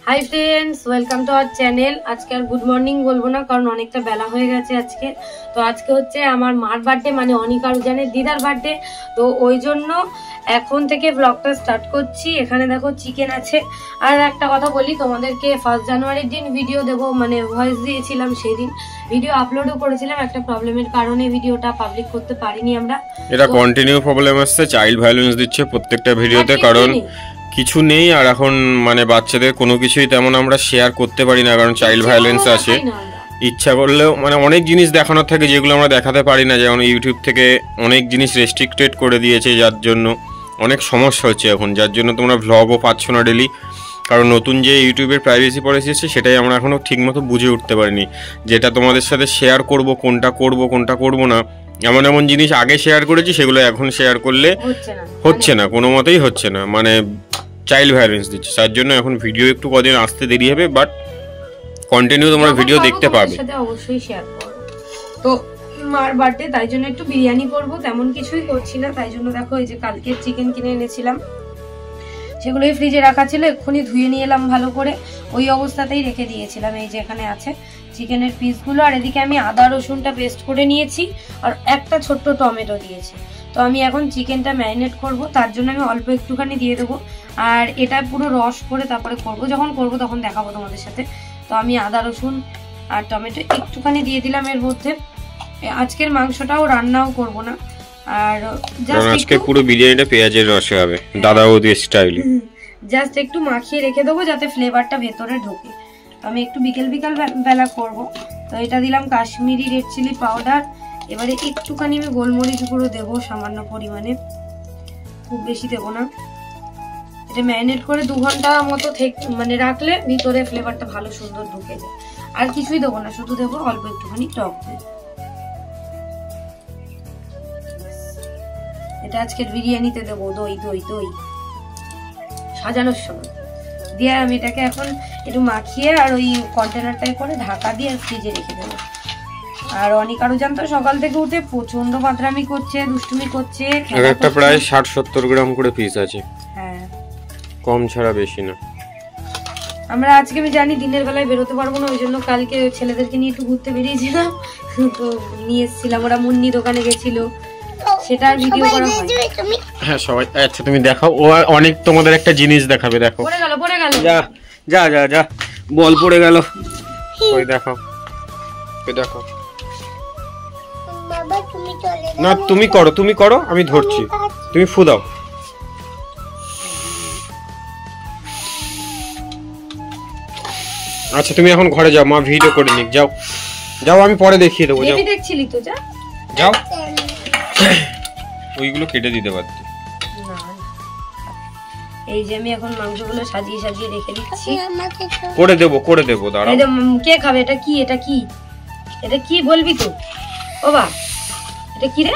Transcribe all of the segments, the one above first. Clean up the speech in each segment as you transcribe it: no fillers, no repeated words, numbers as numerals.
High friends welcome to our channel. आज के good morning बोलबो ना कारण अनेकटा बेला हो गेছে আজকে। তো আজকে হচ্ছে আমার মার বার্থডে মানে অনিকা রুজানের দিদার বার্থডে। তো ওই জন্য এখন থেকে ব্লগটা স্টার্ট করছি। এখানে দেখো চিকেন আছে। আর একটা কথা বলি তোমাদেরকে, 1 জানুয়ারির দিন ভিডিও দেব মানে ভয়েস দিয়েছিলাম, সেই দিন ভিডিও আপলোডও করেছিলাম। একটা প্রবলেমের কারণে ভিডিওটা পাবলিক করতে পারিনি আমরা। এটা কন্টিনিউ প্রবলেম আসছে, চাইল্ড ভায়োলেন্স দিচ্ছে প্রত্যেকটা ভিডিওতে, কারণ কিছু নেই আর এখন মানে বাচ্চাদের কোনো কিছুই তেমন আমরা শেয়ার করতে পারি না কারণ চাইল্ড ভায়োলেন্স আছে। ইচ্ছা করলেও মানে অনেক জিনিস দেখানোর থাকে যেগুলো আমরা দেখাতে পারি না, যেমন ইউটিউব থেকে অনেক জিনিস রেস্ট্রিক্টেড করে দিয়েছে, যার জন্য অনেক সমস্যা হচ্ছে এখন, যার জন্য তোমরা ভ্লগও পাচ্ছ না ডেলি। কারণ নতুন যে ইউটিউবের প্রাইভেসি পলিসি এসেছে সেটাই আমরা এখনও ঠিকমতো বুঝে উঠতে পারিনি, যেটা তোমাদের সাথে শেয়ার করব, কোনটা করব না। এমন এমন জিনিস আগে শেয়ার করেছি সেগুলো এখন শেয়ার করলে হচ্ছে না, কোনো মতেই হচ্ছে না, মানে চাইল্ড ভায়োলেন্স দিচ্ছে। তার জন্য এখন ভিডিও একটু কদিন আসতে দেরি হবে, বাট কন্টিনিউ তোমরা ভিডিও দেখতে পাবে। অবশ্যই শেয়ার করব। তো মার বার্থডে তাই জন্য একটু বিরিয়ানি করব, তেমন কিছুই করছি না। তাই জন্য দেখো এই যে কালকে চিকেন কিনে এনেছিলাম, সেগুলোই ফ্রিজে রাখা ছিল, এক্ষুনি ধুয়ে নিয়ে এলাম ভালো করে, ওই অবস্থাতেই রেখে দিয়েছিলাম। এই যে এখানে আছে চিকেনের পিসগুলো, আর এদিকে আমি আদা রসুনটা পেস্ট করে নিয়েছি আর একটা ছোট্ট টমেটো দিয়েছি। তো আমি এখন চিকেনটা ম্যারিনেট করব, তার জন্য আমি অল্প একটুখানি দিয়ে দেবো। আর এটা পুরো রস করে তারপরে করব, যখন করব তখন দেখাবো তোমাদের সাথে। তো আমি আদা রসুন আর টমেটো একটুখানি দিয়ে দিলাম এর মধ্যে। আজকের মাংসটাও রান্নাও করব না, আর আজকে পুরো বিরিয়ানিটা পেঁয়াজের রসে হবে, দাদা বৌদি স্টাইলে। জাস্ট একটু মাখিয়ে রেখে দেবো যাতে ফ্লেভারটা ভেতরে ঢোকে। আমি একটু বিকেল বেলা করব। তো এটা দিলাম কাশ্মীরি রেড চিলি পাউডার। এবারে একটুখানি আমি গোলমরিচ গুঁড়ো দেবো সামান্য পরিমাণে, খুব বেশি দেবো না। এটা ম্যারিনেট করে 2 ঘন্টা মতো মানে রাখলে ভিতরে ফ্লেভারটা ভালো সুন্দর ঢুকে যায়। আর কিছুই দেবো না, শুধু দেবো অল্প একটুখানি টক দই। এটা আজকের বিরিয়ানিতে দেবো দই দই দই সাজানোর সময় দিয়ে। আমি এটাকে এখন একটু মাখিয়ে আর ওই কন্টেনারটায় করে ঢাকা দিয়ে ফ্রিজে রেখে দেবো। আর অনিকা রুজান তো সকাল থেকে উঠে প্রচন্ড বাদরামি করছে, দুষ্টুমি করছে। একটা প্রায় 60-70 গ্রাম করে পিস আছে, হ্যাঁ কম ছাড়া বেশি না। আমরা আজকে আমি জানি দিনের বেলায় বেরোতে পারবো না, ওই জন্য কালকে ছেলেদেরকে নিয়ে একটু ঘুরতে বেরিয়েছিলাম। তো নিয়ে এসেছিলাম, ওরা মুন্নি দোকানে গেছিল, সেটার ভিডিও করা হয়। হ্যাঁ সবাই, আচ্ছা তুমি দেখাও, ও অনেক তোমাদের একটা জিনিস দেখাবে। দেখো পড়ে গেল যা যা যা যা বল পড়ে গেল, ওই দেখো ওই দেখো। বাবা তুমি চলে যাও না তুমি করো আমি ধরছি, তুমি ফু দাও। আচ্ছা তুমি এখন ঘরে যাও, মা ভিডিও করে নিক, যাও যাও, আমি পরে দেখিয়ে দেবো। যাও দেখছিলি তো, যাও ওইগুলো কেটে দিতে পারতি। এই যে আমি এখন মাংসগুলো সাজিয়ে সাজিয়ে রেখে দিচ্ছি। করে দেবো দাঁড়াও। কে খাবে? এটা কি বলবি তো? ও বা এটা কি রে?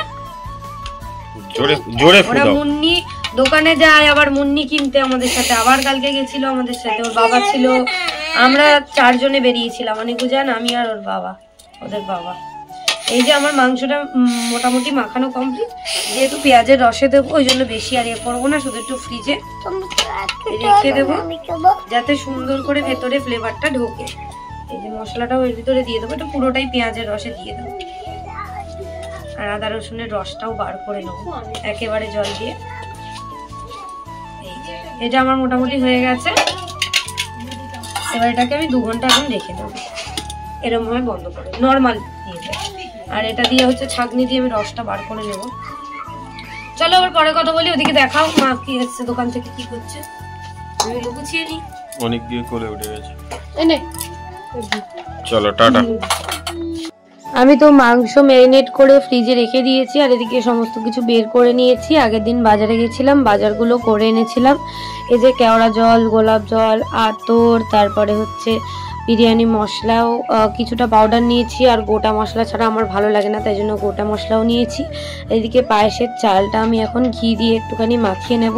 জোরে ফু দাও। মুন্নি দোকানে যায়, আবার মুন্নি কিনতে আমাদের সাথে, আবার কালকে গেছিল আমাদের সাথে, ওর বাবা ছিল, আমরা 4 জনে বেরিয়েছিলাম, অনেকু জান, আমি আর ওর বাবা, ওদের বাবা। এই যে আমার মাংসটা মোটামুটি মাখানো কমপ্লিট, যেহেতু পেঁয়াজের রসে দেবো ওই জন্য বেশি আর করবো না, শুধু একটু ফ্রিজে রেখে দেবো যাতে সুন্দর করে ভেতরে ফ্লেভারটা ঢোকে। এই যে মশলাটাও এর ভিতরে দিয়ে দেবো, এটা পুরোটাই পেঁয়াজের রসে দিয়ে দেবো। আর আদা রসুনের রসটাও বার করে নেবো একেবারে জল দিয়ে। এটা আমার মোটামুটি হয়ে গেছে। এবার এটাকে আমি 2 ঘন্টা এখন রেখে দেবো, এরকম ভাবে বন্ধ করে নর্মাল দিয়ে দেবো। আর এটা দিয়ে হচ্ছে ছাঁকনি দিয়ে আমি রসটা বার করে নেব। চলো আবার পরে কথা বলি, ওদিকে দেখাও মা কি এসছে দোকান থেকে, কি করছে। আমি লুকুছিয়ে নি, অনেক দিয়ে করে উঠে গেছে। চলো টাটা। আমি তো মাংস ম্যারিনেট করে ফ্রিজে রেখে দিয়েছি, আর এদিকে সমস্ত কিছু বের করে নিয়েছি। আগের দিন বাজারে গেছিলাম, বাজারগুলো করে এনেছিলাম। এই যে কেওড়া জল, গোলাপ জল, আতর, তারপরে হচ্ছে বিরিয়ানি মশলাও কিছুটা পাউডার নিয়েছি, আর গোটা মশলা ছাড়া আমার ভালো লাগে না, তাই জন্য গোটা মশলাও নিয়েছি। এদিকে পায়েসের চালটা আমি এখন ঘি দিয়ে একটুখানি মাখিয়ে নেব।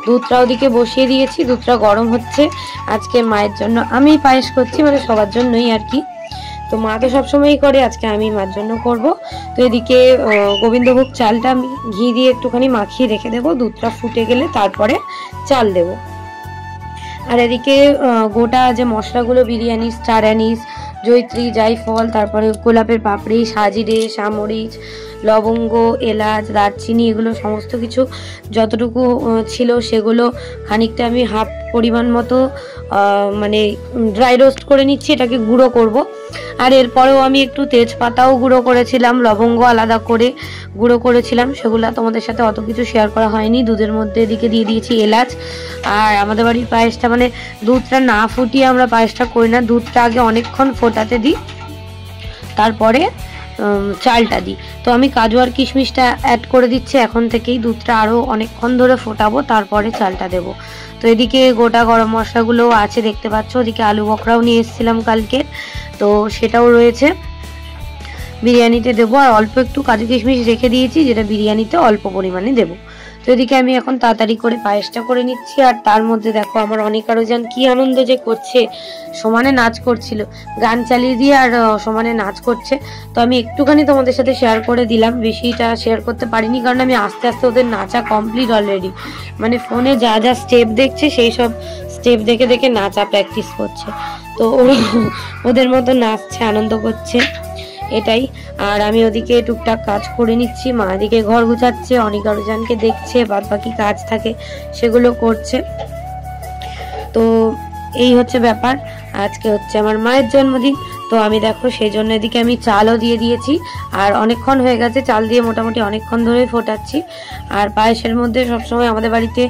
দুধটা ওদিকে বসিয়ে দিয়েছি, দুধটা গরম হচ্ছে। আজকে মায়ের জন্য আমি পায়েস করছি, মানে সবার জন্যই আর কি। তো মা তো সবসময়ই করে, আজকে আমি মার জন্য করব। তো এদিকে গোবিন্দভোগ চালটা আমি ঘি দিয়ে একটুখানি মাখিয়ে রেখে দেবো, দুধটা ফুটে গেলে তারপরে চাল দেবো। আর এদিকে গোটা যে মশলাগুলো বিরিয়ানি, স্টার অ্যানিস, জয়িত্রী, জায়ফল, তারপরে গোলাপের পাপড়ি, সাজিরে, সামরিচ, লবঙ্গ, এলাচ, দারচিনি, এগুলো সমস্ত কিছু যতটুকু ছিল সেগুলো খানিকটা আমি হাফ পরিমাণ মতো মানে ড্রাই রোস্ট করে নিচ্ছি, এটাকে গুঁড়ো করব। আর এরপরেও আমি একটু তেজপাতাও গুঁড়ো করেছিলাম, লবঙ্গ আলাদা করে গুঁড়ো করেছিলাম, সেগুলো তোমাদের সাথে অত কিছু শেয়ার করা হয়নি। দুধের মধ্যে এদিকে দিয়ে দিয়েছি এলাচ। আর আমাদের বাড়ির পায়েসটা মানে দুধটা না ফুটিয়ে আমরা পায়েসটা করি না, দুধটা আগে অনেকক্ষণ ফোটাতে দিই, তারপরে চালটা দিই। তো আমি কাজু আর কিশমিশটা অ্যাড করে দিচ্ছি এখন থেকেই, দুধটা আরও অনেকক্ষণ ধরে ফোটাবো, তারপরে চালটা দেবো। তো এদিকে গোটা গরম মশলাগুলোও আছে দেখতে পাচ্ছ, ওদিকে আলু বকরাও নিয়ে এসেছিলাম কালকে, তো সেটাও রয়েছে, বিরিয়ানিতে দেবো। আর অল্প একটু কাজু কিশমিশ রেখে দিয়েছি, যেটা বিরিয়ানিতে অল্প পরিমাণে দেবো। তো এদিকে আমি এখন তাড়াতাড়ি করে পায়েসটা করে নিচ্ছি। আর তার মধ্যে দেখো আমার অনেক আরো যান কি আনন্দ যে করছে, সমানে নাচ করছিল, গান চালিয়ে দিয়ে আর সমানে নাচ করছে। তো আমি একটুখানি তোমাদের সাথে শেয়ার করে দিলাম, বেশিটা শেয়ার করতে পারিনি, কারণ আমি আস্তে আস্তে ওদের নাচা কমপ্লিট অলরেডি, মানে ফোনে যা যা স্টেপ দেখছে সেই সব স্টেপ দেখে দেখে নাচা প্র্যাকটিস করছে। তো ওদের মতো নাচছে, আনন্দ করছে, এটাই। আর আমি ওদিকে টুকটাক কাজ করে নিচ্ছি, মা এদিকে ঘর গুছাচ্ছে, অনেক আরোজনকে দেখছে, বাদ বাকি কাজ থাকে সেগুলো করছে। তো এই হচ্ছে ব্যাপার। আজকে হচ্ছে আমার মায়ের জন্মদিন, তো আমি দেখো সেই জন্য এদিকে আমি চালও দিয়ে দিয়েছি। আর অনেকক্ষণ হয়ে গেছে চাল দিয়ে, মোটামুটি অনেকক্ষণ ধরে ফোটাচ্ছি। আর পায়েসের মধ্যে সবসময় আমাদের বাড়িতে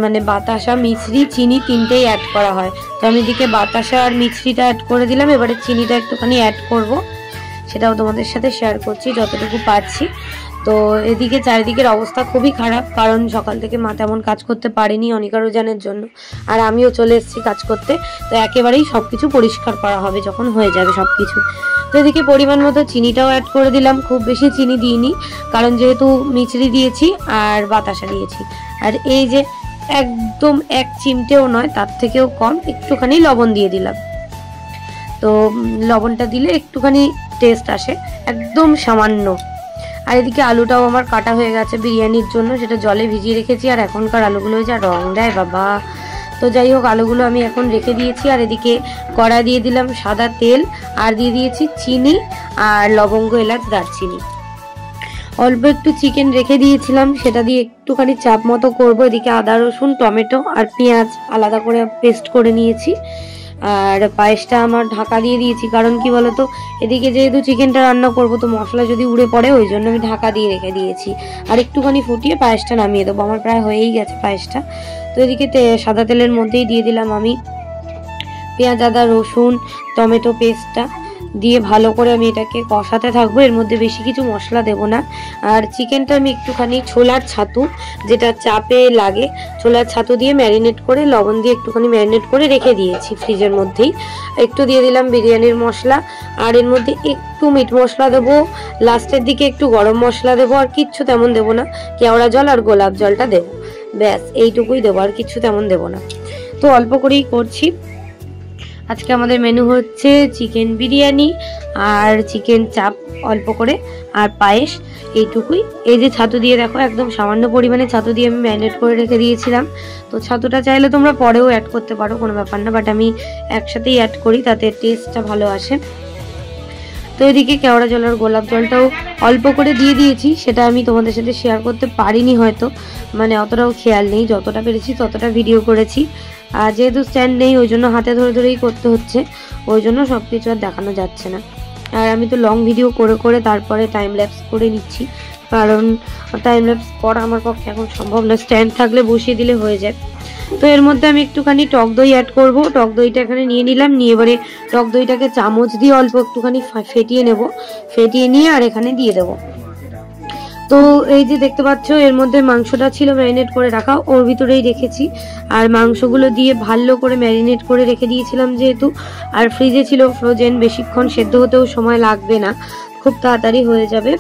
মানে বাতাসা, মিছরি, চিনি তিনটেই অ্যাড করা হয়। তো আমি এদিকে বাতাসা আর মিছরিটা অ্যাড করে দিলাম, এবারে চিনিটা একটুখানি অ্যাড করব, সেটাও তোমাদের সাথে শেয়ার করছি যতটুকু পারছি। তো এদিকে চারিদিকের অবস্থা খুবই খারাপ, কারণ সকাল থেকে মা তেমন কাজ করতে পারেনি অনিকারোজানের জন্য, আর আমিও চলে এসেছি কাজ করতে। তো একেবারেই সব কিছু পরিষ্কার করা হবে যখন হয়ে যাবে সব কিছু। তো এদিকে পরিমাণ মতো চিনিটাও অ্যাড করে দিলাম, খুব বেশি চিনি দিইনি, কারণ যেহেতু মিছরি দিয়েছি আর বাতাসা দিয়েছি। আর এই যে একদম এক চিমটেও নয়, তার থেকেও কম একটুখানি লবণ দিয়ে দিলাম। তো লবণটা দিলে একটুখানি টেস্ট আসে, একদম সামান্য। আর এদিকে আলুটাও আমার কাটা হয়ে গেছে বিরিয়ানির জন্য, সেটা জলে ভিজিয়ে রেখেছি। আর এখনকার আলুগুলো যা রং দেয় বাবা। তো যাই হোক, আলুগুলো আমি এখন রেখে দিয়েছি। আর এদিকে কড়া দিয়ে দিলাম সাদা তেল, আর দিয়ে দিয়েছি চিনি আর লবঙ্গ, এলাচ, দারচিনি। অল্প একটু চিকেন রেখে দিয়েছিলাম, সেটা দিয়ে একটুখানি চাপ মতো করবো। এদিকে আদা, রসুন, টমেটো আর পেঁয়াজ আলাদা করে পেস্ট করে নিয়েছি। আর পায়েসটা আমার ঢাকা দিয়ে দিয়েছি, কারণ কি বলতো, এদিকে যেহেতু চিকেনটা রান্না করবো তো মশলা যদি উড়ে পড়ে, ওই জন্য আমি ঢাকা দিয়ে রেখে দিয়েছি। আর একটুখানি ফুটিয়ে পায়েসটা নামিয়ে দেবো, আমার প্রায় হয়েই গেছে পায়েসটা। তো এদিকে সাদা তেলের মধ্যেই দিয়ে দিলাম আমি পেঁয়াজ, আদা, রসুন, টমেটো পেস্টটা দিয়ে ভালো করে আমি এটাকে কষাতে থাকবো। এর মধ্যে বেশি কিছু মশলা দেব না। আর চিকেনটা আমি একটুখানি ছোলার ছাতু, যেটা চাপে লাগে, ছোলার ছাতু দিয়ে ম্যারিনেট করে, লবণ দিয়ে একটুখানি ম্যারিনেট করে রেখে দিয়েছি ফ্রিজের মধ্যেই। একটু দিয়ে দিলাম বিরিয়ানির মশলা, আর এর মধ্যে একটু মিট মশলা দেবো, লাস্টের দিকে একটু গরম মশলা দেবো, আর কিচ্ছু তেমন দেবো না, কেওড়া জল আর গোলাপ জলটা দেবো, ব্যাস এইটুকুই দেবো, আর কিছু তেমন দেবো না। তো অল্প করেই করছি। আজকে আমাদের মেনু হচ্ছে চিকেন বিরিয়ানি আর চিকেন চাপ অল্প করে, আর পায়েস, এইটুকুই। এই যে ছাতু দিয়ে দেখো, একদম সামান্য পরিমাণে ছাতু দিয়ে আমি ম্যারিনেট করে রেখে দিয়েছিলাম। তো ছাতুটা চাইলে তোমরা পরেও অ্যাড করতে পারো, কোনো ব্যাপার না, বাট আমি একসাথেই অ্যাড করি, তাতে টেস্টটা ভালো আসে। তো এদিকে কেওড়া জল আর গোলাপ জলটাও অল্প করে দিয়ে দিয়েছি, সেটা আমি তোমাদের সাথে শেয়ার করতে পারিনি হয়তো, মানে অতটাও খেয়াল নেই, যতটা পেরেছি ততটা ভিডিও করেছি। আর যেহেতু স্ট্যান্ড নেই, ওই জন্য হাতে ধরে ধরেই করতে হচ্ছে, ওই জন্য সব কিছু আর দেখানো যাচ্ছে না। আর আমি তো লং ভিডিও করে করে তারপরে টাইম ল্যাপস করে নিচ্ছি, কারণ টাইম ল্যাপস করা আমার পক্ষে এখন সম্ভব না, স্ট্যান্ড থাকলে বসিয়ে দিলে হয়ে যায়। তো এর মধ্যে আমি একটুখানি টক দই অ্যাড করব। টক দইটা এখানে নিয়ে নিলাম, নিয়ে এবারে টক দইটাকে চামচ দিয়ে অল্প একটুখানি ফেটিয়ে নেব, ফেটিয়ে নিয়ে আর এখানে দিয়ে দেব। তো এই যে দেখতে পাচ্ছ, এর মধ্যে মাংসটা ছিল ম্যারিনেট করে রাখা, ওর ভিতরেই রেখেছি। আর মাংসগুলো দিয়ে ভালো করে ম্যারিনেট করে রেখে দিয়েছিলাম যেহেতু, আর ফ্রিজে ছিল ফ্রোজেন, বেশিক্ষণ সেদ্ধ হতেও সময় লাগবে না, খুব তাড়াতাড়ি হয়ে যাবে।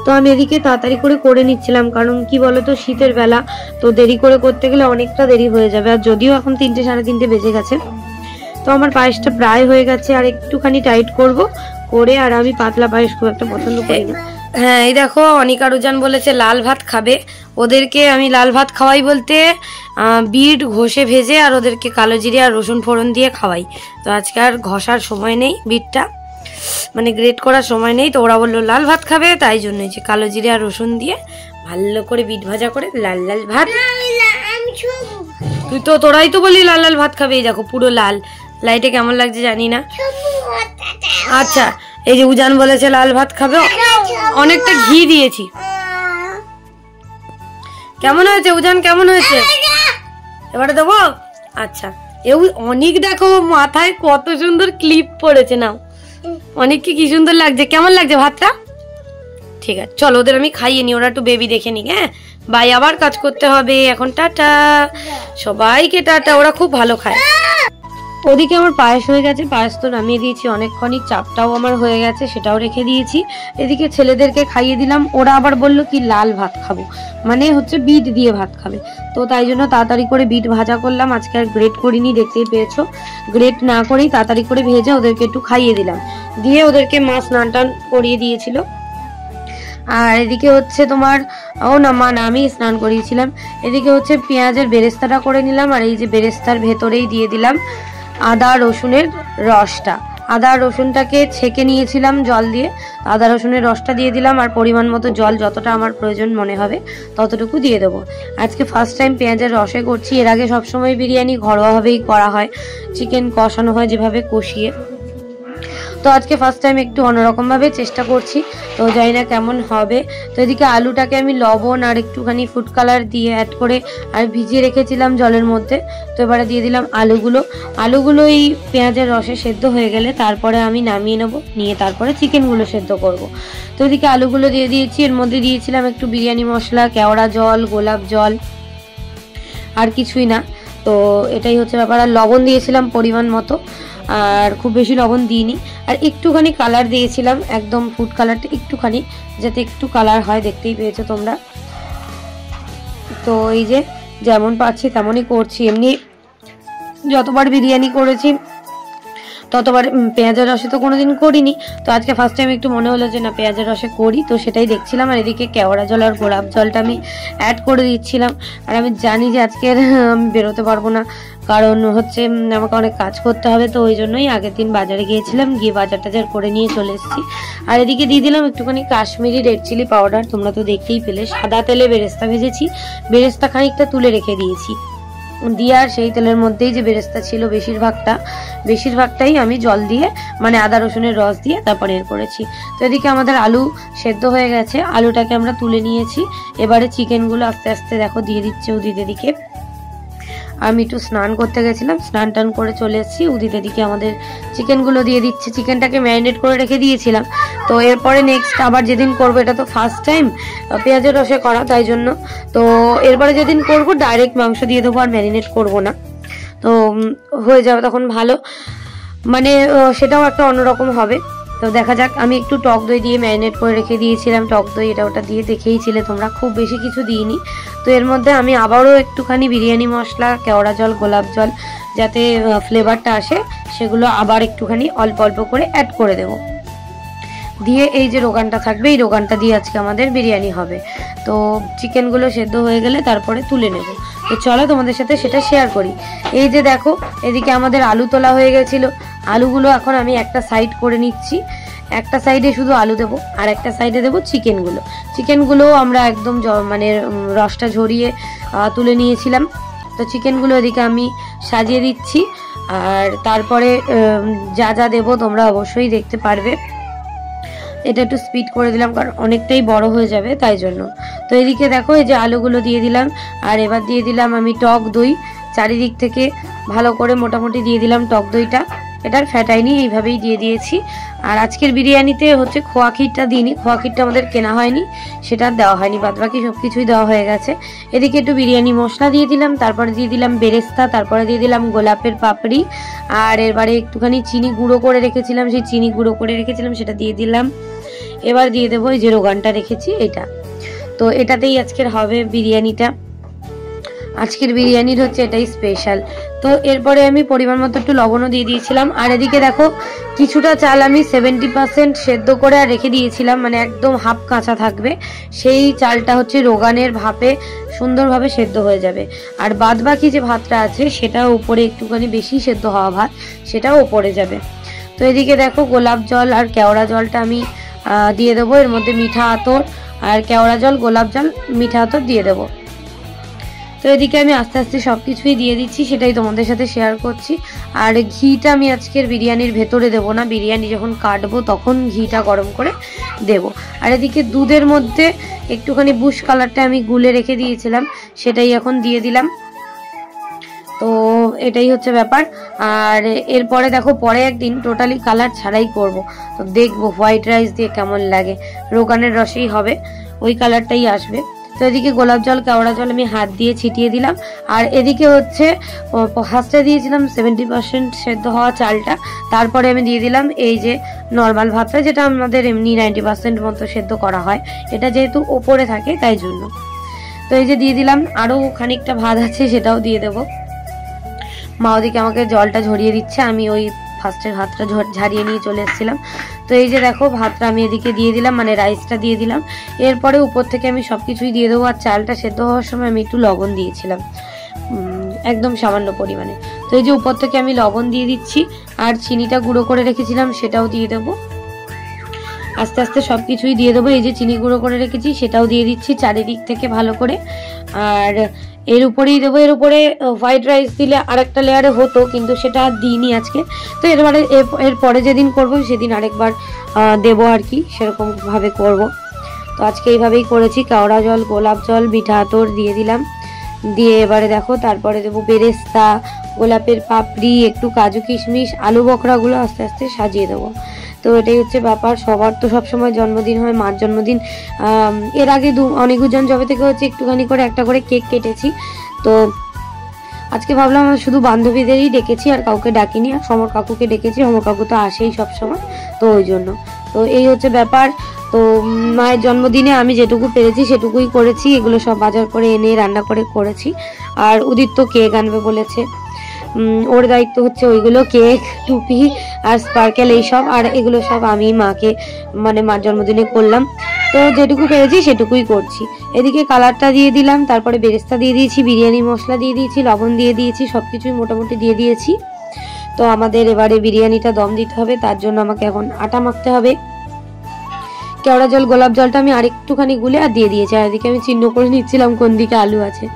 তো আমি এদিকে তাড়াতাড়ি করে নিচ্ছিলাম, কারণ কি বলতো, শীতের বেলা তো দেরি করে করতে গেলে অনেকটা দেরি হয়ে যাবে। আর যদিও এখন 3টে সাড়ে 3টে বেজে গেছে, তো আমার পায়েসটা প্রায় হয়ে গেছে। আর একটুখানি টাইট করব করে, আর আমি পাতলা পায়েস খুব একটা পছন্দ করি না, হ্যাঁ এই দেখো অনিকা রুজান বলেছে লাল ভাত খাবে, ওদেরকে আমি লাল ভাত খাওয়াই বলতে বিট ঘষে ভেজে আর ওদেরকে কালো জিরে আর রসুন ফোড়ন দিয়ে খাওয়াই। তো আজকে আর ঘষার সময় নেই, বিটটা মানে গ্রেট করার সময় নেই, তো ওরা বললো লাল ভাত খাবে, তাই জন্য যে কালো জিরে আর রসুন দিয়ে ভালো করে বিট ভাজা করে লাল লাল ভাত। তোরাই তো বলি লাল লাল ভাত খাবে, এই দেখো পুরো লাল, লাইটে কেমন লাগছে জানি না। আচ্ছা এই যে উজান বলেছে লাল ভাত খাবে, অনেকটা ঘি দিয়েছি। কেমন হয়েছে উজান, কেমন হয়েছে এবারে দেবো? আচ্ছা অনেক দেখো মাথায় কত সুন্দর ক্লিপ পড়েছে, নাও অনেককে কি সুন্দর লাগছে, কেমন লাগছে ভাতটা? ঠিক আছে চলো ওদের আমি খাইয়ে নি, ওরা একটু বেবি দেখে নি। হ্যাঁ বাই, আবার কাজ করতে হবে এখন, টাটা সবাইকে টাটা। ওরা খুব ভালো খায়। ওদিকে আমার পায়েস হয়ে গেছে, পায়েস তো নামিয়ে দিয়েছি অনেকক্ষণই, চাপটাও আমার হয়ে গেছে সেটাও রেখে দিয়েছি। এদিকে ছেলেদেরকে খাইয়ে দিলাম, ওরা আবার বললো কি লাল ভাত খাবো, মানে হচ্ছে বিট দিয়ে ভাত খাবে। তো তাই জন্য তাড়াতাড়ি করে বিট ভাজা করলাম, আজকে আর গ্রেট করিনি, দেখতেই পেয়েছো। গ্রেট না করেই তাড়াতাড়ি করে ভেজে ওদেরকে একটু খাইয়ে দিলাম, দিয়ে ওদেরকে মা স্নান টান করিয়ে দিয়েছিল। আর এদিকে হচ্ছে তোমার আমি স্নান করিয়েছিলাম। এদিকে হচ্ছে পেঁয়াজের বেরেস্তাটা করে নিলাম, আর এই যে বেরেস্তার ভেতরেই দিয়ে দিলাম আদা রসুনের রসটা। আদা রসুনটাকে ছেঁকে নিয়েছিলাম জল দিয়ে, আদা রসুনের রসটা দিয়ে দিলাম, আর পরিমাণ মতো জল যতটা আমার প্রয়োজন মনে হবে ততটুকু দিয়ে দেবো। আজকে ফার্স্ট টাইম পেঁয়াজের রসে করছি, এর আগে সবসময় বিরিয়ানি ঘরোয়াভাবেই করা হয়, চিকেন কষানো হয় যেভাবে কষিয়ে, তো আজকে ফার্স্ট টাইম একটু অন্যরকমভাবে চেষ্টা করছি, তো জানি না কেমন হবে। তো এদিকে আলুটাকে আমি লবণ আর একটুখানি ফুড কালার দিয়ে অ্যাড করে আর ভিজিয়ে রেখেছিলাম জলের মধ্যে। তো এবারে দিয়ে দিলাম আলুগুলো এই পেঁয়াজের রসে সেদ্ধ হয়ে গেলে তারপরে আমি নামিয়ে নেবো, নিয়ে তারপরে চিকেনগুলো সেদ্ধ করব। তো এদিকে আলুগুলো দিয়ে দিয়েছি, এর মধ্যে দিয়েছিলাম একটু বিরিয়ানি মশলা, কেওড়া জল, গোলাপ জল, আর কিছুই না। তো এটাই হচ্ছে ব্যাপার। আর লবণ দিয়েছিলাম পরিমাণ মতো, আর খুব বেশি লবণ দিইনি, আর একটুখানি কালার দিয়েছিলাম, একদম ফুড কালারটা একটুখানি, যাতে একটু কালার হয়, দেখতেই পেয়েছো তোমরা। তো এই যে যেমন পাচ্ছি তেমনই করছি, এমনি যতবার বিরিয়ানি করেছি ততবার পেঁয়াজের রসে তো কোনোদিন করিনি, তো আজকে ফার্স্ট টাইম একটু মনে হলো যে না পেঁয়াজের রসে করি, তো সেটাই দেখছিলাম। আর এদিকে কেওড়া জল আর গোলাপ জলটা আমি অ্যাড করে দিচ্ছিলাম। আর আমি জানি যে আজকের আমি বেরোতে পারবো না, কারণ হচ্ছে আমাকে অনেক কাজ করতে হবে, তো ওই জন্যই আগের দিন বাজারে গিয়েছিলাম, গিয়ে বাজার টাজার করে নিয়ে চলে এসেছি। আর এদিকে দিয়ে দিলাম একটুখানি কাশ্মীরি রেড চিলি পাউডার, তোমরা তো দেখতেই পেলে। সাদা তেলে বেরেস্তা ভেজেছি, বেরেস্তা খানিকটা তুলে রেখে দিয়েছি, দিয়ে আর সেই তেলের মধ্যেই যে বেরেস্তা ছিল বেশিরভাগটাই আমি জল দিয়ে মানে আদা রসুনের রস দিয়ে তারপরে এর করেছি। তো এদিকে আমাদের আলু সেদ্ধ হয়ে গেছে, আলুটাকে আমরা তুলে নিয়েছি। এবারে চিকেনগুলো আস্তে আস্তে দেখো দিয়ে দিচ্ছে উদিত দিকে। আমি একটু স্নান করতে গেছিলাম, স্নান টান করে চলে এসেছি, উদিত দিকে আমাদের চিকেনগুলো দিয়ে দিচ্ছে। চিকেনটাকে ম্যারিনেট করে রেখে দিয়েছিলাম, তো এরপরে নেক্সট আবার যেদিন করবো, এটা তো ফার্স্ট টাইম পেঁয়াজের রসে করা, তাই জন্য তো এরপরে যেদিন করবো ডাইরেক্ট মাংস দিয়ে দেবো, আর ম্যারিনেট করবো না, তো হয়ে যাবে তখন ভালো, মানে সেটাও একটা অন্যরকম হবে। তো দেখা যাক। আমি একটু টক দই দিয়ে ম্যারিনেট করে রেখে দিয়েছিলাম, টক দই এটা ওটা দিয়ে দেখেইছিলে তোমরা, খুব বেশি কিছু দিইনি। তো এর মধ্যে আমি আবারও একটুখানি বিরিয়ানি মশলা, কেওড়া জল, গোলাপ জল, যাতে ফ্লেভারটা আসে সেগুলো আবার একটুখানি অল্প অল্প করে অ্যাড করে দেবো, দিয়ে এই যে রোগানটা থাকবে এই রোগানটা দিয়ে আজকে আমাদের বিরিয়ানি হবে। তো চিকেনগুলো সেদ্ধ হয়ে গেলে তারপরে তুলে নেব। তো চলো তোমাদের সাথে সেটা শেয়ার করি। এই যে দেখো এদিকে আমাদের আলু তোলা হয়ে গেছিলো, আলুগুলো এখন আমি একটা সাইড করে নিচ্ছি, একটা সাইডে শুধু আলু দেবো আর একটা সাইডে দেবো চিকেনগুলো আমরা একদম মানে রসটা ঝরিয়ে তুলে নিয়েছিলাম। তো চিকেনগুলো এদিকে আমি সাজিয়ে দিচ্ছি, আর তারপরে যা যা দেবো তোমরা অবশ্যই দেখতে পারবে। এটা একটু স্পিড করে দিলাম কারণ অনেকটাই বড় হয়ে যাবে তাই জন্য। তো এদিকে দেখো এই যে আলুগুলো দিয়ে দিলাম, আর এবার দিয়ে দিলাম আমি টক দই, চারিদিক থেকে ভালো করে মোটামুটি দিয়ে দিলাম টক দইটা, এটার ফ্যাটাইনি এইভাবেই দিয়ে দিয়েছি। আর আজকের বিরিয়ানিতে হচ্ছে খোয়া ক্ষীরটা দিইনি, খোয়া ক্ষীরটা আমাদের কেনা হয়নি, সেটা দেওয়া হয়নি, বাদবাকি সব কিছুই দেওয়া হয়ে গেছে। এদিকে একটু বিরিয়ানি মশলা দিয়ে দিলাম, তারপরে দিয়ে দিলাম বেরেস্তা, তারপরে দিয়ে দিলাম গোলাপের পাপড়ি, আর এবারে একটুখানি চিনি গুঁড়ো করে রেখেছিলাম, সেই চিনি গুঁড়ো করে রেখেছিলাম সেটা দিয়ে দিলাম। এবার দিয়ে দেবো এই যে রোগানটা রেখেছি এটা, তো এটাতেই আজকের হবে বিরিয়ানিটা। আজকের বিরিয়ানির হচ্ছে এটাই স্পেশাল। তো এরপরে আমি পরিমাণ মতো একটু লবণও দিয়ে দিয়েছিলাম। আর এদিকে দেখো কিছুটা চাল আমি 70% সেদ্ধ করে আর রেখে দিয়েছিলাম, মানে একদম হাফ কাঁচা থাকবে, সেই চালটা হচ্ছে রোগানের ভাপে সুন্দরভাবে সেদ্ধ হয়ে যাবে। আর বাদ বাকি যে ভাতটা আছে সেটা উপরে একটুখানি বেশি সেদ্ধ হওয়া ভাত, সেটাও উপরে যাবে। তো এদিকে দেখো গোলাপ জল আর কেওড়া জলটা আমি দিয়ে দেবো, এর মধ্যে মিঠা আতর আর কেওড়া জল, গোলাপ জল, মিঠা আতর দিয়ে দেবো। তো এদিকে আমি আস্তে আস্তে সব কিছুই দিয়ে দিচ্ছি, সেটাই তোমাদের সাথে শেয়ার করছি। আর ঘিটা আমি আজকের বিরিয়ানির ভেতরে দেবো না, বিরিয়ানি যখন কাটবো তখন ঘিটা গরম করে দেব। আর এদিকে দুধের মধ্যে একটুখানি বুশ কালারটা আমি গুলে রেখে দিয়েছিলাম, সেটাই এখন দিয়ে দিলাম। তো এটাই হচ্ছে ব্যাপার। আর এরপরে দেখো পরে একদিন টোটালি কালার ছাড়াই করব, তো দেখবো হোয়াইট রাইস দিয়ে কেমন লাগে, রোগানের রসেই হবে, ওই কালারটাই আসবে। তো এদিকে গোলাপ জল কেওড়া জল আমি হাত দিয়ে ছিটিয়ে দিলাম। আর এদিকে হচ্ছে ফার্স্টে দিয়েছিলাম 70% সেদ্ধ হওয়া চালটা, তারপরে আমি দিয়ে দিলাম এই যে নর্মাল ভাতটা, যেটা আমাদের এমনি 90% মতো সেদ্ধ করা হয়, এটা যেহেতু ওপরে থাকে তাই জন্য। তো এই যে দিয়ে দিলাম, আরও খানিকটা ভাত আছে সেটাও দিয়ে দেবো। মা ওদিকে আমাকে জলটা ঝরিয়ে দিচ্ছে, আমি ওই ফার্স্টের ভাতটা ঝারিয়ে নিয়ে চলে এসেছিলাম। তো এই যে দেখো ভাতটা আমি এদিকে দিয়ে দিলাম, মানে রাইসটা দিয়ে দিলাম। এরপরে উপর থেকে আমি সব কিছুই দিয়ে দেবো। আর চালটা সেদ্ধ হওয়ার সময় আমি একটু লবণ দিয়েছিলাম, একদম সামান্য পরিমাণে। তো এই যে উপর থেকে আমি লবণ দিয়ে দিচ্ছি, আর চিনিটা গুঁড়ো করে রেখেছিলাম সেটাও দিয়ে দেবো। আস্তে আস্তে সব কিছুই দিয়ে দেবো। এই যে চিনি গুঁড়ো করে রেখেছি সেটাও দিয়ে দিচ্ছি চারিদিক থেকে ভালো করে। আর এর উপরেই দেবো, এর উপরে হোয়াইট রাইস দিলে আরেকটা লেয়ারে হতো, কিন্তু সেটা দিইনি আজকে। তো এরপরে যেদিন করবো সেদিন আরেকবার দেবো আর কি, সেরকম ভাবে করব। তো আজকে এইভাবেই করেছি, কেওড়া জল, গোলাপ জল, মিঠা আতর দিয়ে দিলাম, দিয়ে এবারে দেখো তারপরে দেবো বেরেস্তা, গোলাপের পাপড়ি, একটু কাজু কিশমিশ, আলু বকরাগুলো আস্তে আস্তে সাজিয়ে দেবো। তো এটাই হচ্ছে ব্যাপার। সবার তো সবসময় জন্মদিন হয়, মার জন্মদিন এর আগে অনেকজন জবে থেকে হচ্ছে একটুখানি করে একটা করে কেক কেটেছি। তো আজকে ভাবলাম শুধু বান্ধবীদেরই ডেকেছি, আর কাউকে ডাকিনি। আর সমর কাকুকে ডেকেছি, সমর কাকু তো আসেই সবসময়, তো ওই জন্য। তো এই হচ্ছে ব্যাপার। তো মায়ের জন্মদিনে আমি যেটুকু পেরেছি সেটুকুই করেছি, এগুলো সব বাজার করে এনে রান্না করে করেছি। আর উদিত তো কেক আনবে বলেছে, ওর দায়িত্ব হচ্ছে ওইগুলো, কেক, টুপি আর স্পার্কেল এইসব। আর এগুলো সব আমি মাকে, মানে মার জন্মদিনে করলাম। তো যেটুকু পেরেছি সেটুকুই করছি। এদিকে কালারটা দিয়ে দিলাম, তারপরে বেরেস্তা দিয়ে দিয়েছি, বিরিয়ানি মশলা দিয়ে দিয়েছি, লবণ দিয়ে দিয়েছি, সবকিছুই মোটামুটি দিয়ে দিয়েছি। তো আমাদের এবারে বিরিয়ানিটা দম দিতে হবে, তার জন্য আমাকে এখন আটা মাখতে হবে। কেওড়া জল, গোলাপ জলটা আমি আরেকটুখানি গুলে আর দিয়ে দিয়েছি। আর এদিকে আমি চিহ্ন করে নিচ্ছিলাম কোন দিকে আলু আছে।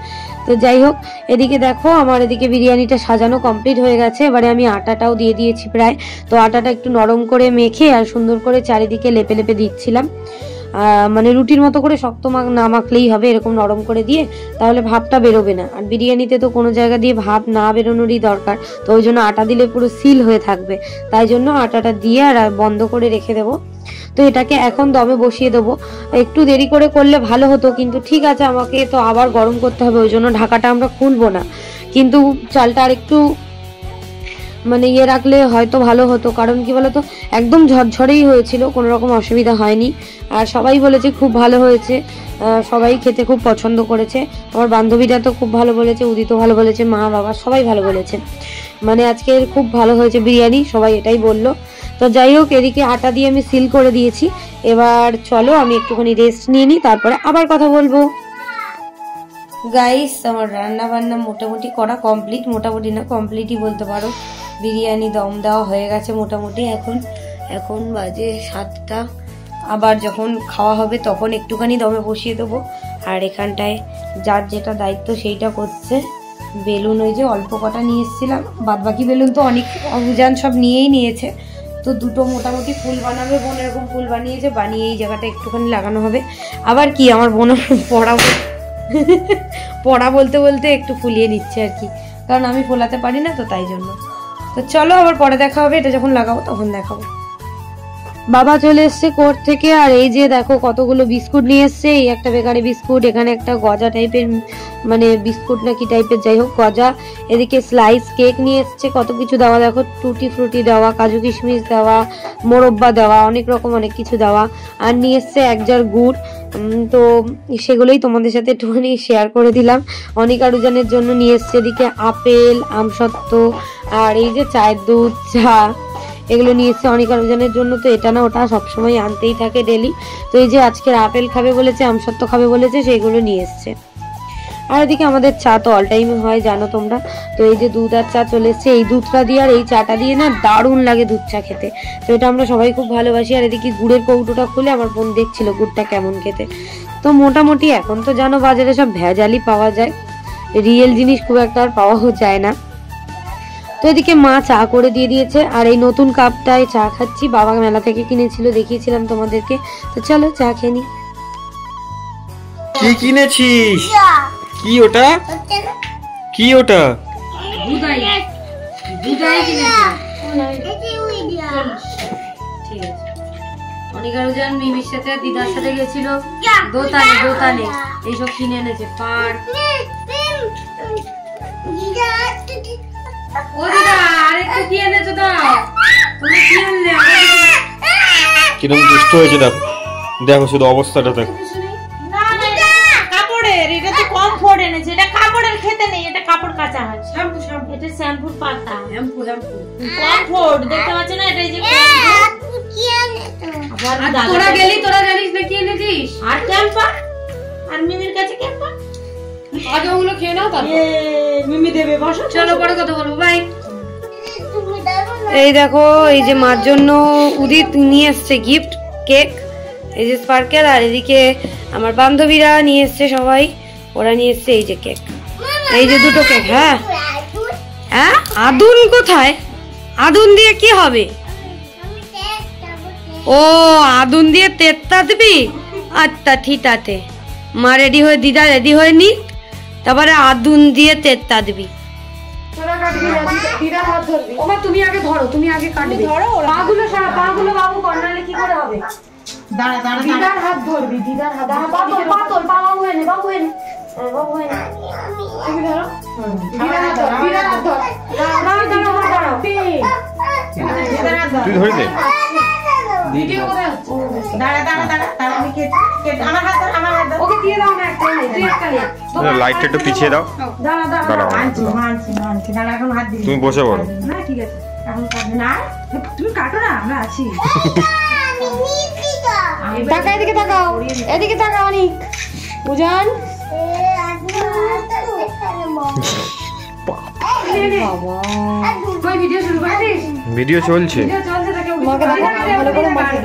তো যাই হোক, এদিকে দেখো আমার এদিকে বিরিয়ানিটা সাজানো কমপ্লিট হয়ে গেছে। এবারে আমি আটাটাও দিয়ে দিয়েছি প্রায়। তো আটাটা একটু নরম করে মেখে আর সুন্দর করে চারিদিকে লেপে লেপে দিচ্ছিলাম, মানে রুটির মতো করে শক্ত না মাখলেই হবে, এরকম নরম করে দিয়ে, তাহলে ভাবটা বেরোবে না। আর বিরিয়ানিতে তো কোনো জায়গা দিয়ে ভাব না বেরোনোরই দরকার, তো ওই জন্য আটা দিলে পুরো সিল হয়ে থাকবে, তাই জন্য আটাটা দিয়ে আর বন্ধ করে রেখে দেবো। তো এটাকে এখন দমে বসিয়ে দেবো। একটু দেরি করে করলে ভালো হতো, কিন্তু ঠিক আছে, আমাকে তো আবার গরম করতে হবে, ওই জন্য ঢাকাটা আমরা খুলবো না। কিন্তু চালটা আর একটু মানে রাখলে হয়তো ভালো হতো, কারণ কি বলতো একদম ঝরঝরেই হয়েছিল, কোনো রকম অসুবিধা হয়নি। আর সবাই বলেছে খুব ভালো হয়েছে, সবাই খেতে খুব পছন্দ করেছে। আমার বান্ধবীরা তো খুব ভালো বলেছে, উদিত ভালো বলেছে, মা বাবা সবাই ভালো বলেছে, মানে আজকে খুব ভালো হয়েছে বিরিয়ানি, সবাই এটাই বললো। তো যাই হোক, এদিকে আটা দিয়ে আমি সিল করে দিয়েছি। এবার চলো আমি একটুখানি রেস্ট নিয়ে নিই, তারপরে আবার কথা বলবো। গাইস, আমার রান্না বান্না মোটামুটি করা কমপ্লিট, মোটামুটি না কমপ্লিটই বলতে পারো। বিরিয়ানি দম দেওয়া হয়ে গেছে মোটামুটি। এখন বাজে 7টা। আবার যখন খাওয়া হবে তখন একটুখানি দমে বসিয়ে দেবো। আর এখানটায় যার যেটা দায়িত্ব সেইটা করছে। বেলুন ওই যে অল্প কটা নিয়ে এসেছিলাম, বাদ বাকি বেলুন তো অনেক অভিযান সব নিয়েই নিয়েছে। তো দুটো মোটামুটি ফুল বানাবে, বোন এরকম ফুল বানিয়েছে, বানিয়ে এই জায়গাটা একটুখানি লাগানো হবে। আবার কি আমার বোন পড়া বলতে বলতে একটু ফুলিয়ে নিচ্ছে আর কি, কারণ আমি ফোলাতে পারি না, তো তাই জন্য। তো চলো আবার পরে দেখা হবে, এটা যখন লাগাবো তখন দেখাবো। বাবা চলে এসছে কোর্ট থেকে, আর এই যে দেখো কতগুলো বিস্কুট নিয়ে এসছে। এই একটা বেকারি বিস্কুট, এখানে একটা গজা টাইপের, মানে বিস্কুট না কি টাইপের, যাই হোক গজা। এদিকে স্লাইস কেক নিয়ে এসছে, কত কিছু দেওয়া, দেখো টুটি ফ্রুটি দেওয়া, কাজু কিশমিশ দেওয়া, মোরব্বা দেওয়া, অনেক রকম অনেক কিছু দেওয়া। আর নিয়ে এসছে 1 জার গুড়, তো সেগুলোই তোমাদের সাথে একটুখানি শেয়ার করে দিলাম। অনেক আরুজানের জন্য নিয়ে এসছে এদিকে আপেল, আমসত্ত্ব, আর এই যে চায়ের দুধ, চা, এগুলো নিয়ে এসছে অনেক আরুজানের জন্য। তো এটা না ওটা সবসময় আনতেই থাকে ডেলি। তো এই যে আজকের আপেল খাবে বলেছে, আমসত্ত্ব খাবে বলেছে, সেগুলো নিয়ে এসছে। আর এদিকে আমাদের চা তো অল টাইম হয় জানো তোমরা। তো এই যে দুধ আর চা চলে এসছে, এই দুধটা দিয়ে আর এই চাটা দিয়ে না দারুণ লাগে দুধ চা খেতে। তো এটা আমরা সবাই খুব ভালোবাসি। আর এদিকে গুড়ের কৌটোটা খুলে আমার বোন দেখছিল গুড়টা কেমন খেতে। তো মোটামুটি এখন তো জানো বাজারে সব ভেজালই পাওয়া যায়, রিয়েল জিনিস খুব একটা আর পাওয়াও যায় না। তো এদিকে মা চা করে দিয়ে দিয়েছে, আর এই নতুন কাপটায় চা খাচ্ছি, বাবা মেলা থেকে কিনেছিল, দেখিয়েছিলাম তোমাদেরকে। তো চলো চা খেয়ে নি। কি কিনেছিস? কি ওটা? কি ওটা? অনেক আরুজান মিমির সাথে দিদার সাথে গেছিল দোতানে এইসব কিনে এনেছে পার্ক। ও দিদা আরেকটু কি এনেছো দাও, তুমি কি আনলে? কিরকম দুষ্ট হয়েছে দেখো, দেখো শুধু অবস্থাটা দেখো। এটা তো কমফোর্ট এনেছে, এটা কাপড়ের খেতে নেই, এটা কাপড় কাচা হয়। শ্যাম্পু এটা শ্যাম্পুর পাতা, কমফোর্ট দেখতে পাচ্ছ না? এটা এই যে তোরা গেলি, তোরা জানিস না কি এনেছিস? আর ক্যাম্পা, আর মিমির কাছে ক্যাম্পা। আগে ওগুলো খেয়ে নাও তারপর মিমি দেবে, বসো। চলো পরে কথা বলবো, বাই। এই দেখো এই যে মার জন্য উদিত নিয়ে এসছে গিফট, কেক, এই যে স্পার্কেল। আর এদিকে আমার বান্ধবীরা নিয়ে এসছে, সবাই ওরা নিয়ে এসছে এই যে কেক, এই যে দুটো কেক। হ্যাঁ হ্যাঁ, আদুন কোথায়? আদুন দিয়ে কি হবে? ও আদুন দিয়ে তেত্তা দিবি? আচ্ছা ঠিক আছে, মা রেডি হয়ে, দিদা রেডি হয়ে নি, তারপরে আদুন দিয়ে তেত্তা দিবি। তুমি আগে ধরো, তুমি আগে কাটবি, পাগুলো বাবু কর্নারে কি করে হবে? দাঁড়া দাঁড়া, দিদার হাত ধরবি, দিদার হাত, পাতল পাতল, বাবু এনে, বাবু এনে, বাবু এনে, তুমি ধরো, দিদার হাত ধর, দিদার হাত ধর, দাঁড়াও দাঁড়াও দাঁড়াও, তুই ধরে দে। ভিডিও কোথায় হচ্ছে? দাঁড়া দাঁড়া দাঁড়া, আমি আমার হাত ধর, আমার হাত ধর। ওকে দিয়ে দাও না একটা, তুই একটা নে, লাইটটা একটু পিছিয়ে দাও। দাঁড়া দাঁড়া, দাঁড়াও, মানছি, দাঁড়া, এখন হাত দিবি। তুমি বসে পড়ো। না ঠিক আছে, এখন কাটবে না, তুমি কাটো না, আমরা আছি। টাকা এদিকে তাকাও, এদিকে তাকাও অনেক উজান। ভিডিও শুরু করেছিস? ভিডিও চলছে, ভিডিও চলছে, তাকে মাকে দেখো ভালো করে মাকে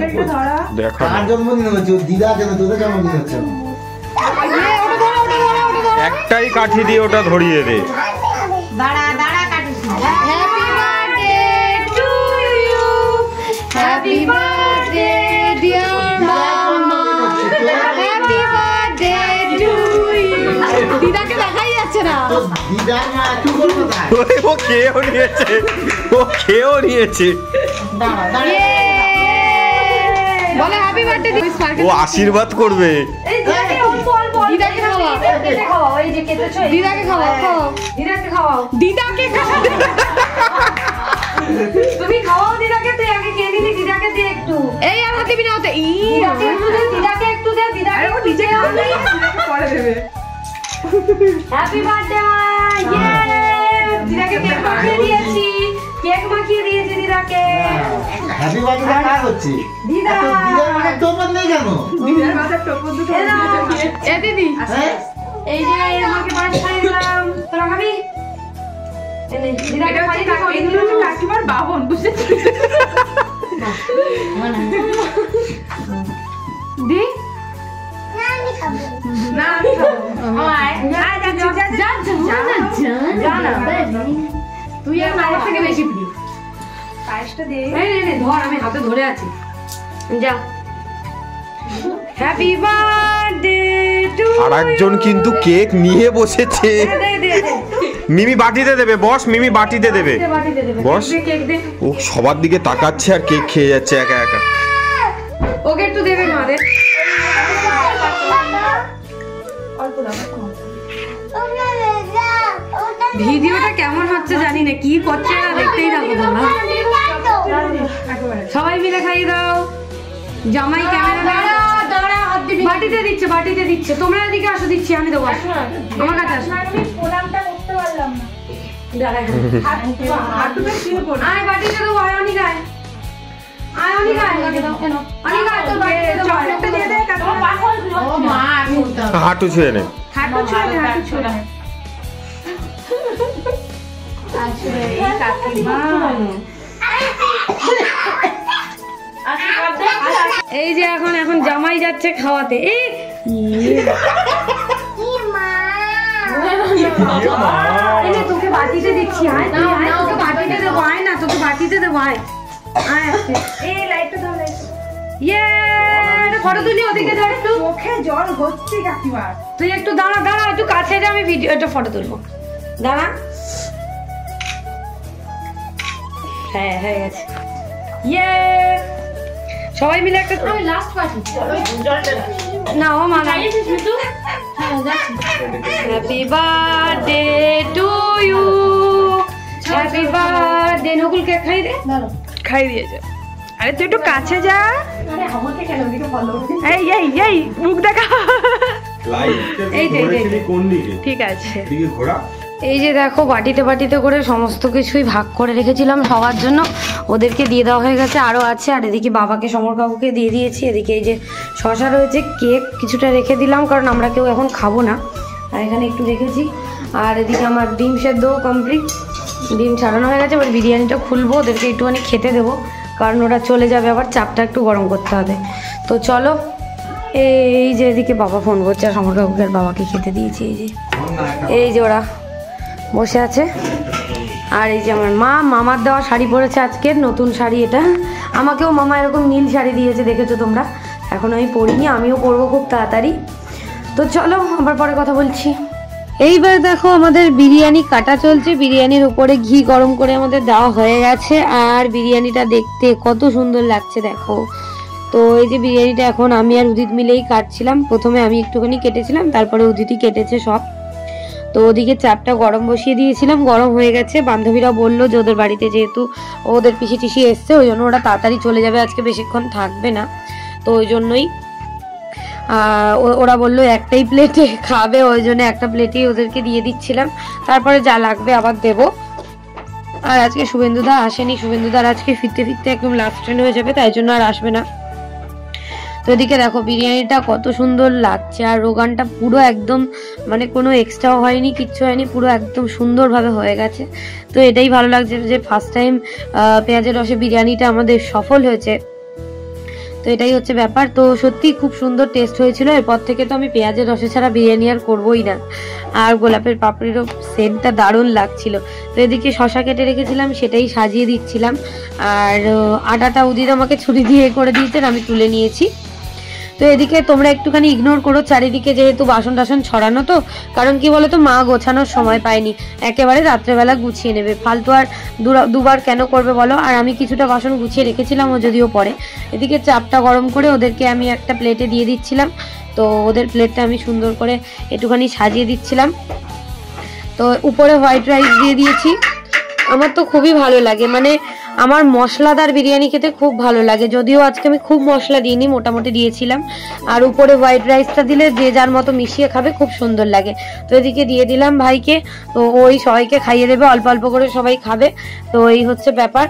দেখো। কার জন্মদিন হচ্ছে? দিদা কেন, তোদের জন্মদিন হচ্ছে না? একটাই কাঠি দিয়ে ওটা ধরিয়ে দে। দাঁড়া দাঁড়া, কাটিস না। Happy birthday to you, happy birthday dear মামা, হ্যাপি বার্থডে টু ইউ। দিদাকে দেখাই যাচ্ছে না। দিদার মা একটু বলবো তাই। ও খেয়েও নিয়েছে, ও খেয়েও নিয়েছে। দাঁড়া দাঁড়া, বলে হ্যাপি বার্থডে দিস। ও আশীর্বাদ করবে। দিদাকে খাওয়া, কেটে খাওয়াও, এই যে কেটেছো, দিদাকে খাওয়াও, খাও, দিদাকে খাওয়াও, দিদাকে খাওয়াও, তুমি খাওয়াও দিদাকে, তুই আগে খেয়ে নিবি, দিদাকে দে একটু। এই আর হাতে বিনা হতে, দিদাকে একটু দে, দিদাকে একটু দে, দিদাকে নিজে খাওয়াবি, পরে দেবে। হ্যাপি বার্থডে ইয়ে, দিদাকে কেক মাখিয়ে দিয়েছি, কেক মাখিয়ে দিয়েছি দিদাকে। হ্যাপি বার্থডে কার হচ্ছে? দিদা, এত দিদার মাথায় টোপর নেই কেন? দিদার মাথার টোপর দুটো এ নাও, এ দিদি, হ্যাঁ? এই যে আমাকে পাঁচ খাইয়ে দিলাম, তোরা খাবি? এনে দিদাকে খাইয়ে দিলাম, এগুলো হচ্ছে কাকিমার বাহন, বুঝেছিস? দি না আমি খাবো। আয়, আয়, যা, তুই আর মায়ের থেকে বেশি প্রিয়। পায়েসটা দে। ধর, আমি হাতে ধরে আছি, যা। হ্যাপি বার্থডে টু, আর একজন কিন্তু কেক নিয়ে বসেছে। মিমি বাটিতে দেবে, বস, মিমি বাটিতে দেবে। বস। কেক দে, ও সবার দিকে তাকাচ্ছে আর কেক খেয়ে যাচ্ছে একা একা। ওকে একটু দেবে মারে। ভিডিওটা কেমন হচ্ছে জানি না, কি করছে না দেখতেই থাকো তোমরা। সবাই মিলে খাইয়ে দাও, জামাই ক্যামেরা, দাঁড়া দাঁড়া, হাত বাটিতে দিচ্ছে তোমরা এদিকে আসো, দিচ্ছি আমি দেবো, আমার কাছে আসো। আমি প্রণামটা করতে পারলাম না। আয় বাটিতে দেবো, আয় অনিক আয়, আয় অনিক আয়, অনিক আয় তোর বাটিতে দেবো, চকলেটটা দিয়ে দে কাকিমা। ও মা হাঁটু ছুঁয়ে নে। হাঁটু ছুঁয়ে দে। এই যে এখন জামাই যাচ্ছে খাওয়াতে। তোকে বাটিতে দিচ্ছি, তোকে বাটিতে দেবো, আয় না তোকে বাটিতে দেবো, আয় ফটো তুলি ওদিকে ধর, একটু চোখে জল হচ্ছে কাকিমা। তুই একটু দাঁড়া একটু কাছে যা, আমি ভিডিও একটা ফটো তুলবো, দাঁড়া। হ্যাঁ হয়ে গেছে। সবাই মিলে একটা লাস্ট পার্টি না ও মা happy birthday to you, happy birthday. Nakul cake খাই দিয়েছে। আরে তুই একটু কাছে যা, এই মুখ দেখা, ঠিক আছে। এই যে দেখো বাটিতে করে সমস্ত কিছুই ভাগ করে রেখেছিলাম সবার জন্য, ওদেরকে দিয়ে দেওয়া হয়ে গেছে, আরও আছে। আর এদিকে বাবাকে সমর কাকুকে দিয়ে দিয়েছি। এদিকে এই যে শশা রয়েছে, কেক কিছুটা রেখে দিলাম কারণ আমরা কেউ এখন খাবো না, আর এখানে একটু রেখেছি। আর এদিকে আমার ডিম সেদ্ধ কমপ্লিট, ডিম ছাড়ানো হয়ে গেছে। এবার বিরিয়ানিটা খুলবো, ওদেরকে একটুখানি খেতে দেবো কারণ ওরা চলে যাবে, আবার চাপটা একটু গরম করতে হবে। তো চলো, এই যে এদিকে বাবা ফোন করছে, আর সমর কাকুকে আর বাবাকে খেতে দিয়েছি। এই যে ওরা বসে আছে। আর এই যে আমার মামার দেওয়া শাড়ি পরেছে, আজকের নতুন শাড়ি এটা। আমাকেও মামা এরকম নীল শাড়ি দিয়েছে, দেখেছো তোমরা। এখন আমি পরিনি, আমিও পরবো খুব তাড়াতাড়ি। তো চলো আবার পরে কথা বলছি। এইবার দেখো আমাদের বিরিয়ানি কাটা চলছে, বিরিয়ানির উপরে ঘি গরম করে আমাদের দেওয়া হয়ে গেছে। আর বিরিয়ানিটা দেখতে কত সুন্দর লাগছে দেখো। তো এই যে বিরিয়ানিটা এখন আমি আর উদিত মিলেই কাটছিলাম। প্রথমে আমি একটুখানি কেটেছিলাম, তারপরে উদিতই কেটেছে সব। তো ওদিকে চাপটা গরম বসিয়ে দিয়েছিলাম, গরম হয়ে গেছে। বান্ধবীরা বললো যে ওদের বাড়িতে যেহেতু ওদের পিসি টিসি এসছে, ওই জন্য ওরা তাড়াতাড়ি চলে যাবে, আজকে বেশিক্ষণ থাকবে না। তো ওই জন্যই ওরা বললো একটাই প্লেটে খাবে, ওই জন্য একটা প্লেটেই ওদেরকে দিয়ে দিচ্ছিলাম, তারপরে যা লাগবে আবার দেবো। আর আজকে শুভেন্দুদা আসেনি, শুভেন্দুদার আজকে ফিরতে একদম লাস্ট ট্রেন হয়ে যাবে, তাই জন্য আর আসবে না। তো এদিকে দেখো বিরিয়ানিটা কত সুন্দর লাগছে, আর রোগানটা পুরো একদম মানে কোনো এক্সট্রাও হয়নি, কিচ্ছু হয়নি, পুরো একদম সুন্দরভাবে হয়ে গেছে। তো এটাই ভালো লাগছে যে ফার্স্ট টাইম পেঁয়াজের রসে বিরিয়ানিটা আমাদের সফল হয়েছে। তো এটাই হচ্ছে ব্যাপার। তো সত্যি খুব সুন্দর টেস্ট হয়েছিল। এরপর থেকে তো আমি পেঁয়াজের রসে ছাড়া বিরিয়ানি আর করবোই না। আর গোলাপের পাপড়িরও সেন্টটা দারুণ লাগছিল। তো এদিকে শশা কেটে রেখেছিলাম, সেটাই সাজিয়ে দিচ্ছিলাম। আর আটাটা উদিত আমাকে ছুরি দিয়ে করে দিয়েছেন, আমি তুলে নিয়েছি। তো এদিকে তোমরা একটুখানি ইগনোর করো, চারিদিকে যেহেতু বাসন টাসন ছড়ানো, তো কারণ কি বলো তো, মা গোছানোর সময় পায়নি, একেবারে রাত্রেবেলা গুছিয়ে নেবে, ফালতু আর দুবার কেন করবে বলো। আর আমি কিছুটা বাসন গুছিয়ে রেখেছিলাম, ও যদিও পরে। এদিকে চাপটা গরম করে ওদেরকে আমি একটা প্লেটে দিয়ে দিচ্ছিলাম। তো ওদের প্লেটটা আমি সুন্দর করে একটুখানি সাজিয়ে দিচ্ছিলাম। তো উপরে হোয়াইট রাইস দিয়ে দিয়েছি। আমার তো খুবই ভালো লাগে, মানে আমার মশলাদার বিরিয়ানি খেতে খুব ভালো লাগে, যদিও আজকে আমি খুব মশলা দিইনি, মোটামুটি দিয়েছিলাম। আর উপরে হোয়াইট রাইসটা দিলে যে যার মতো মিশিয়ে খাবে, খুব সুন্দর লাগে। তো এদিকে দিয়ে দিলাম ভাইকে, তো ওই সবাইকে খাইয়ে দেবে, অল্প অল্প করে সবাই খাবে। তো এই হচ্ছে ব্যাপার,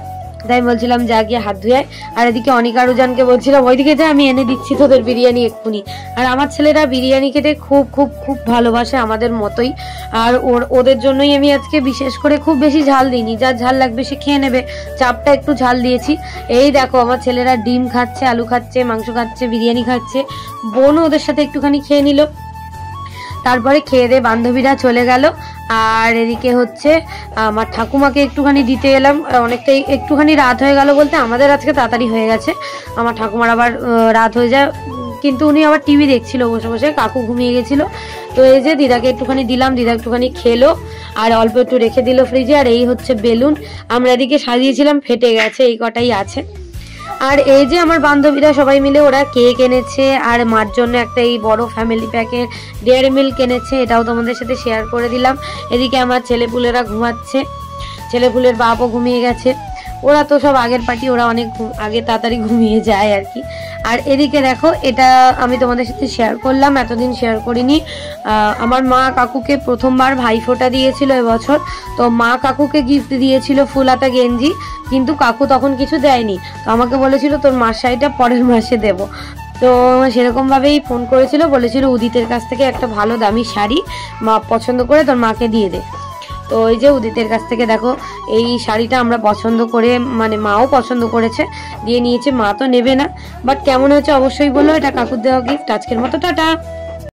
তাই বলছিলাম যা গিয়ে হাত ধুয়ে। আর এদিকে অনিকা রুজানকে বলছিলাম ওইদিকে যা, আমি এনে দিচ্ছি তোদের বিরিয়ানি এক্ষুনি। আর আমার ছেলেরা বিরিয়ানি খেতে খুব খুব খুব ভালোবাসে, আমাদের মতোই। আর ওদের জন্যই আমি আজকে বিশেষ করে খুব বেশি ঝাল দিইনি, যার ঝাল লাগবে সে খেয়ে নেবে। চাপটা একটু ঝাল দিয়েছি। এই দেখো আমার ছেলেরা ডিম খাচ্ছে, আলু খাচ্ছে, মাংস খাচ্ছে, বিরিয়ানি খাচ্ছে। বোনও ওদের সাথে একটুখানি খেয়ে নিল। তারপরে খেয়ে দিয়ে বান্ধবীরা চলে গেল। আর এদিকে হচ্ছে আমার ঠাকুমাকে একটুখানি দিতে এলাম, অনেকটাই একটুখানি রাত হয়ে গেল বলতে আমাদের আজকে তাড়াতাড়ি হয়ে গেছে, আমার ঠাকুমার আবার রাত হয়ে যায়, কিন্তু উনি আবার টিভি দেখছিল বসে বসে, কাকু ঘুমিয়ে গেছিল। তো এই যে দিদাকে একটুখানি দিলাম, দিদা একটুখানি খেলো আর অল্প একটু রেখে দিল ফ্রিজে। আর এই হচ্ছে বেলুন, আমরা এদিকে সাজিয়েছিলাম, ফেটে গেছে, এই কটাই আছে। আর এই যে আমার বান্ধবীরা সবাই মিলে ওরা কেক এনেছে, আর মার জন্য একটা এই বড় ফ্যামিলি প্যাকের ডেয়ারি মিল্ক এনেছে, এটাও তোমাদের সাথে শেয়ার করে দিলাম। এদিকে আমার ছেলেপুলেরা ঘুমাচ্ছে, ছেলেপুলের বাপও ঘুমিয়ে গেছে। ওরা তো সব আগের পার্টি, ওরা অনেক আগে তাড়াতাড়ি ঘুমিয়ে যায় আর কি। আর এদিকে দেখো, এটা আমি তোমাদের সাথে শেয়ার করলাম, এতদিন শেয়ার করিনি। আমার মা কাকুকে প্রথমবার ভাইফোঁটা দিয়েছিল এবছর, তো মা কাকুকে গিফট দিয়েছিল ফুল হাতা গেঞ্জি, কিন্তু কাকু তখন কিছু দেয়নি। তো আমাকে বলেছিল তোর মার শাড়িটা পরের মাসে দেবো। তো সেরকমভাবেই ফোন করেছিল, বলেছিল উদিতের কাছ থেকে একটা ভালো দামি শাড়ি মা পছন্দ করে তোর মাকে দিয়ে দে। তো এই যে উদিতের কাছ থেকে দেখো এই শাড়িটা আমরা পছন্দ করে, মানে মাও পছন্দ করেছে, দিয়ে নিয়েছে। মা তো নেবে না, বাট কেমন হয়েছে অবশ্যই বলো। এটা কাকুর দেওয়া গিফট। আজকের মতো টাটা।